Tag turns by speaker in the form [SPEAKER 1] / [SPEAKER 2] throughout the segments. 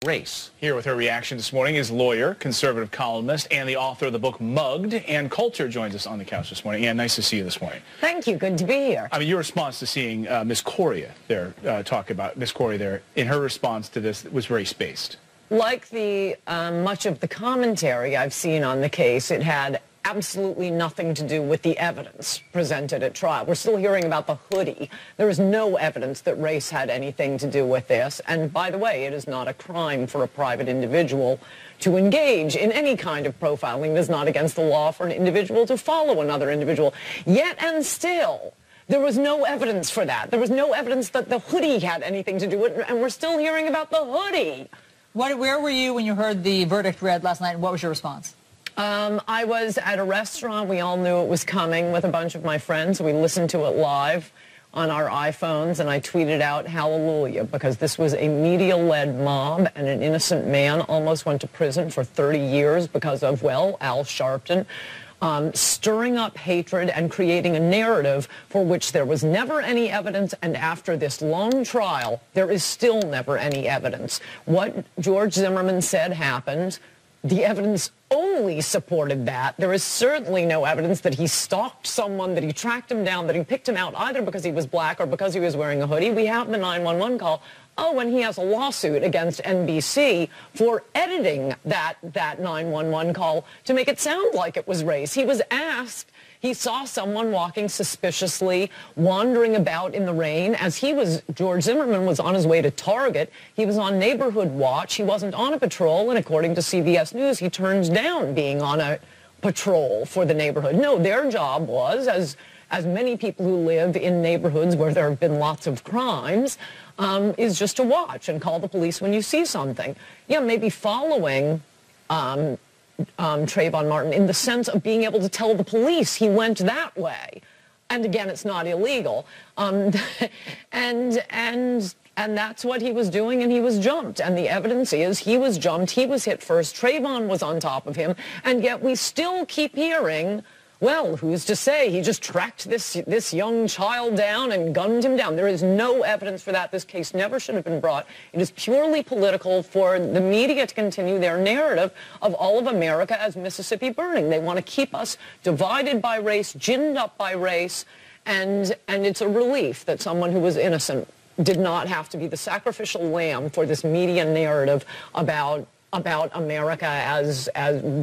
[SPEAKER 1] race.
[SPEAKER 2] Here with her reaction this morning is lawyer, conservative columnist, and the author of the book Mugged. Ann Coulter joins us on the couch this morning. Ann, nice to see you this morning.
[SPEAKER 3] Thank you. Good to be here.
[SPEAKER 2] I mean, your response to seeing Miss Coria there, talk about Miss Coria there, in her response to this was race-based.
[SPEAKER 3] Like the much of the commentary I've seen on the case, it had absolutely nothing to do with the evidence presented at trial. We're still hearing about the hoodie. There is no evidence that race had anything to do with this. And by the way, it is not a crime for a private individual to engage in any kind of profiling. It is not against the law for an individual to follow another individual. Yet and still, there was no evidence for that. There was no evidence that the hoodie had anything to do with it, and we're still hearing about the hoodie.
[SPEAKER 4] Where were you when you heard the verdict read last night, and what was your response?
[SPEAKER 3] I was at a restaurant. We all knew it was coming with a bunch of my friends. We listened to it live on our iPhones, and I tweeted out hallelujah, because this was a media-led mob, and an innocent man almost went to prison for 30 years because of, well, Al Sharpton, stirring up hatred and creating a narrative for which there was never any evidence, and after this long trial, there is still never any evidence. What George Zimmerman said happened. The evidence only supported that. There is certainly no evidence that he stalked someone, that he tracked him down, that he picked him out either because he was black or because he was wearing a hoodie. We have the 911 call. Oh, and he has a lawsuit against NBC for editing that 911 call to make it sound like it was race. He was asked. He saw someone walking suspiciously, wandering about in the rain as George Zimmerman was on his way to Target. He was on neighborhood watch. He wasn't on a patrol, and according to CBS News, he turns down being on a patrol for the neighborhood. No, their job was, as many people who live in neighborhoods where there have been lots of crimes, is just to watch and call the police when you see something. Yeah, maybe following Trayvon Martin in the sense of being able to tell the police he went that way. And again, it's not illegal. And that's what he was doing, and he was jumped. And the evidence is he was jumped, he was hit first, Trayvon was on top of him, and yet we still keep hearing, well, who's to say he just tracked this young child down and gunned him down? There is no evidence for that. This case never should have been brought. It is purely political for the media to continue their narrative of all of America as Mississippi burning. They want to keep us divided by race, ginned up by race, and it's a relief that someone who was innocent did not have to be the sacrificial lamb for this media narrative about America as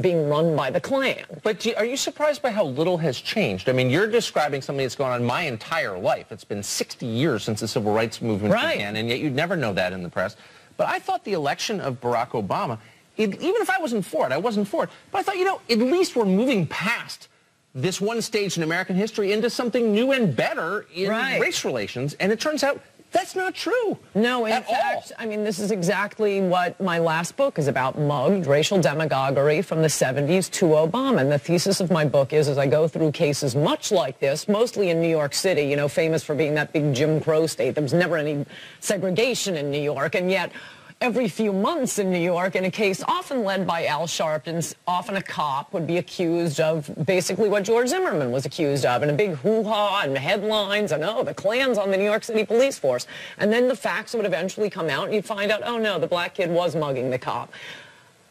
[SPEAKER 3] being run by the Klan.
[SPEAKER 1] But are you surprised by how little has changed? I mean, you're describing something that's gone on my entire life. It's been 60 years since the Civil Rights Movement began, and yet you'd never know that in the press. But I thought the election of Barack Obama, even if I wasn't for it, I wasn't for it, but I thought, you know, at least we're moving past this one stage in American history into something new and better in race relations, and it turns out that's not true.
[SPEAKER 3] No, in fact, I mean, this is exactly what my last book is about, Mugged, Racial Demagoguery from the 70s to Obama. And the thesis of my book is, as I go through cases much like this, mostly in New York City, you know, famous for being that big Jim Crow state. There was never any segregation in New York, and yet every few months in New York, in a case often led by Al Sharpton, often a cop would be accused of basically what George Zimmerman was accused of, and a big hoo-ha and headlines, and oh, the Klan's on the New York City police force. And then the facts would eventually come out, and you'd find out, oh no, the black kid was mugging the cop.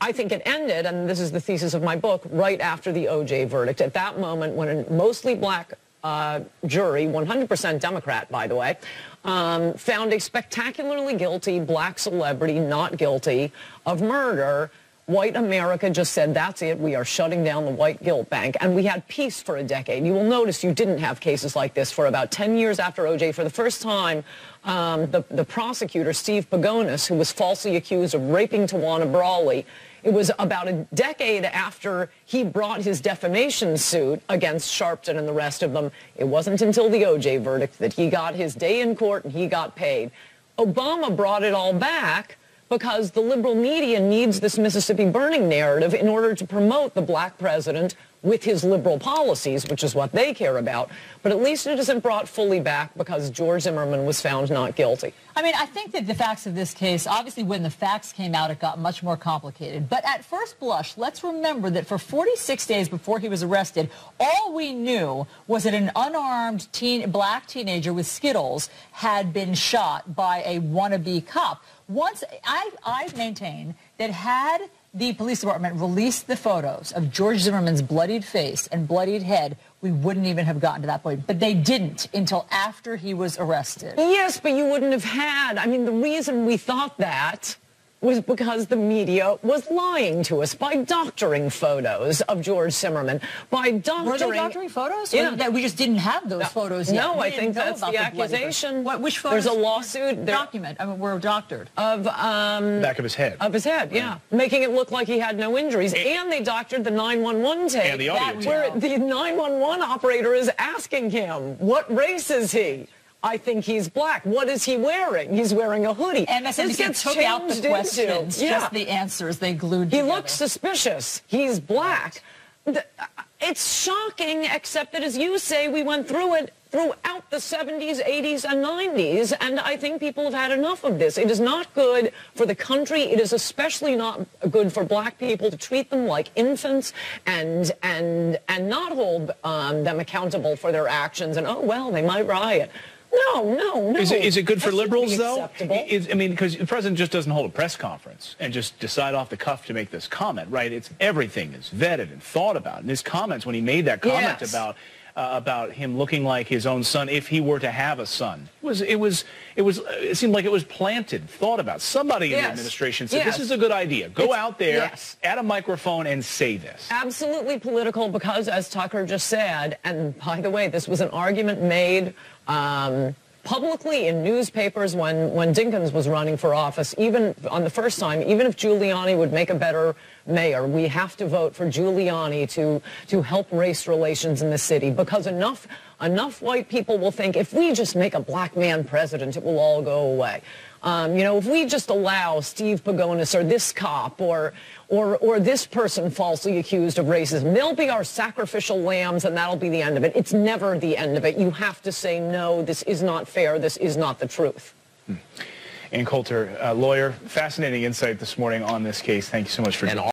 [SPEAKER 3] I think it ended, and this is the thesis of my book, right after the O.J. verdict. At that moment, when a mostly black jury, 100% Democrat, by the way, found a spectacularly guilty black celebrity not guilty of murder, white America just said, that's it, we are shutting down the white guilt bank. And we had peace for a decade. You will notice you didn't have cases like this for about 10 years after O.J. For the first time, the prosecutor, Steve Pagonis, who was falsely accused of raping Tawana Brawley, it was about a decade after he brought his defamation suit against Sharpton and the rest of them. It wasn't until the O.J. verdict that he got his day in court and he got paid. Obama brought it all back because the liberal media needs this Mississippi burning narrative in order to promote the black president with his liberal policies, which is what they care about. But at least it isn't brought fully back because George Zimmerman was found not guilty.
[SPEAKER 4] I mean, I think that the facts of this case, obviously when the facts came out, it got much more complicated. But at first blush, let's remember that for 46 days before he was arrested, all we knew was that an unarmed black teenager with Skittles had been shot by a wannabe cop. once I maintain that had the police department released the photos of George Zimmerman's bloodied face and bloodied head, we wouldn't even have gotten to that point. But they didn't until after he was arrested.
[SPEAKER 3] Yes, but you wouldn't have had. I mean, the reason we thought that was because the media was lying to us by doctoring photos of George Zimmerman. By doctoring...
[SPEAKER 4] Were they doctoring photos?
[SPEAKER 3] Yeah.
[SPEAKER 4] Or that we just didn't have those photos yet?
[SPEAKER 3] No, I think that's the accusation.
[SPEAKER 4] Which photos?
[SPEAKER 3] There's a lawsuit.
[SPEAKER 4] Document. I mean, were doctored.
[SPEAKER 3] Of,
[SPEAKER 2] back of his head.
[SPEAKER 3] Of his head, yeah. Making it look like he had no injuries. And they doctored the 911 tape.
[SPEAKER 2] And the audio tape.
[SPEAKER 3] Where the 911 operator is asking him, what race is he? I think he's black. What is he wearing? He's wearing a hoodie.
[SPEAKER 4] MSNBC took out the questions, just the answers they glued together.
[SPEAKER 3] He looks suspicious. He's black. It's shocking, except that, as you say, we went through it throughout the 70s, 80s, and 90s, and I think people have had enough of this. It is not good for the country. It is especially not good for black people to treat them like infants and not hold them accountable for their actions. And, oh, well, they might riot. No.
[SPEAKER 2] Is it good for liberals, though?
[SPEAKER 3] Acceptable.
[SPEAKER 2] I mean, because the president just doesn't hold a press conference and just decide off the cuff to make this comment, right? It's everything is vetted and thought about. And his comments, when he made that comment about him looking like his own son, if he were to have a son, it seemed like it was planted, thought about. Somebody in the administration said, this is a good idea. Go out there, at a microphone, and say this.
[SPEAKER 3] Absolutely political, because, as Tucker just said, and by the way, this was an argument made publicly in newspapers when Dinkins was running for office, even on the first time, even if Giuliani would make a better mayor, we have to vote for Giuliani to help race relations in the city, because enough white people will think, if we just make a black man president, it will all go away. You know, if we just allow Steve Pagonis or this cop or this person falsely accused of racism, they'll be our sacrificial lambs, and that'll be the end of it. It's never the end of it. You have to say, no, this is not fair. This is not the truth.
[SPEAKER 2] Ann Coulter, lawyer, fascinating insight this morning on this case. Thank you so much for joining us.